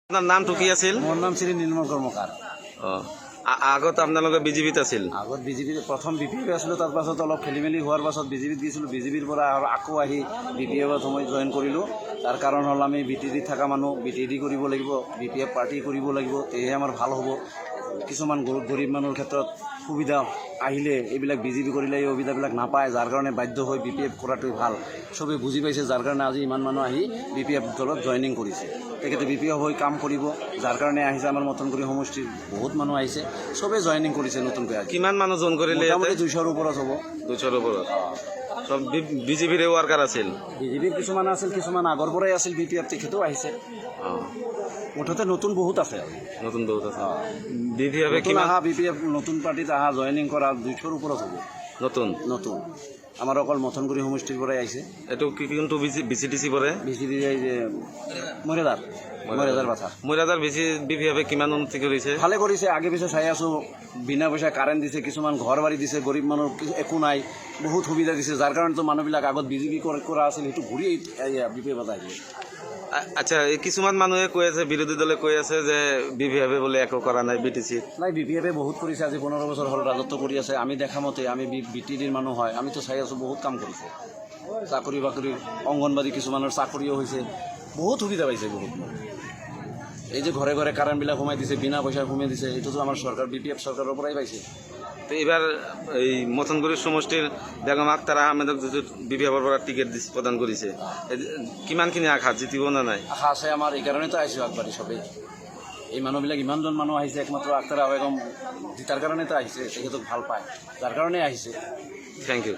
আপনাৰ নামটো কি আছিল? মোৰ নাম শ্ৰী নীলমল কৰ্মকাৰ। আগত আপোনালোকে বিজেপিত আছিল? আগত বিজেপিত প্ৰথম বি পি এফ আছিলোঁ, তাৰপাছত অলপ খেলি মেলি হোৱাৰ পাছত বিজেপিত গৈছিলোঁ। বিজেপিৰ পৰা আকৌ আহি বি পি এফত মই জইন কৰিলোঁ। তাৰ কাৰণ হ'ল আমি বি টি ডিত থকা মানুহ, বি টি ডি কৰিব লাগিব, বি পি এফ পাৰ্টি কৰিব লাগিব, তেহে আমাৰ ভাল হ'ব। কিছুমান গৰীব মানুহৰ ক্ষেত্ৰত সুবিধা আহিলে এইবিলাক বিজেপি কৰিলে এই সুবিধাবিলাক নাপায়, যাৰ কাৰণে বাধ্য হৈ বি পি এফ কৰাটোৱে ভাল। চবেই বুজি পাইছে, যাৰ কাৰণে আজি ইমান মানুহ আহি বি পি এফ দলত জইনিং কৰিছে। তেখেতে বি পি এফ হৈ কাম কৰিব, যাৰ কাৰণে আহিছে। আমাৰ মতনগুৰি সমষ্টিৰ বহুত মানুহ আহিছে, চবেই জইনিং কৰিছে নতুনকৈ। কিমান মানুহ জইন কৰিলে? মোটামুটি 200ৰ ওপৰত হ'ব। 200ৰ ওপৰত সব বিজেপিৰে ৱাৰ্কাৰ আছিল? বিজেপিৰ কিছুমান আছিল, কিছুমান আগৰ পৰাই আছিল বি পি এফ, তেখেতেও আহিছে। মুঠতে নতুন বহুত আছে, নতুন বহুত আছে। বি পি এফে কিমান অহা বি পি এফ নতুন পাৰ্টিত অহা জইনিং কৰা 200ৰ ওপৰত হ'ব। নতুন নতুন আমাৰ অকল মথনগুৰি সমষ্টিৰ পৰাই আহিছে। এইটো কোনটো বি চি টি চি পৰে? বি চি ডি যে মৰিয়াদাৰ কথা। মৰিয়াদাৰ বি পি এফে কিমান উন্নতি কৰিছে? ভালে কৰিছে, আগে পিছে চাই আছোঁ। বিনা পইচা কাৰেণ্ট দিছে, কিছুমান ঘৰ বাৰী দিছে, গৰীব মানুহৰ একো নাই, বহুত সুবিধা দিছে। যাৰ কাৰণেতো মানুহবিলাক আগত বিজেপি কৰা আছিল, সেইটো ঘূৰি বি পি এফত আহিলে। আচ্ছা, কিছুমান মানুহে কৈ আছে, বিৰোধী দলে কৈ আছে যে বি পি এফে বোলে একো কৰা নাই বি টি চিত। নাই, বি পি এফে বহুত কৰিছে। আজি 15 বছৰ হ'ল ৰাজত্ব কৰি আছে। আমি দেখা মতে, আমি বি টি ডিৰ মানুহ হয়, আমিতো চাই আছোঁ বহুত কাম কৰিছে। চাকৰি বাকৰি, অংগনবাদী কিছুমানৰ চাকৰিও হৈছে, বহুত সুবিধা পাইছে বহুত। এই যে ঘৰে ঘৰে কাৰেণ্টবিলাক সোমাই দিছে, বিনা পইচাই সোমাই দিছে, এইটোতো আমাৰ চৰকাৰ বি পি এফ চৰকাৰৰ পৰাই পাইছে। তো এইবাৰ এই মথনগুৰি সমষ্টিৰ বেগম আক্তাৰ আহমেদক যিটো বি পি এফৰ পৰা টিকেট প্ৰদান কৰিছে, কিমানখিনি আঘাত জিতিব নে নাই? আশা আছে আমাৰ, এই কাৰণেতো আহিছোঁ আগবাঢ়ি চবেই। এই মানুহবিলাক ইমানজন মানুহ আহিছে, একমাত্ৰ আক্তাৰ বেগম জিতাৰ কাৰণেতো আহিছে, তেখেতক ভাল পায়, যাৰ কাৰণে আহিছে। Thank U.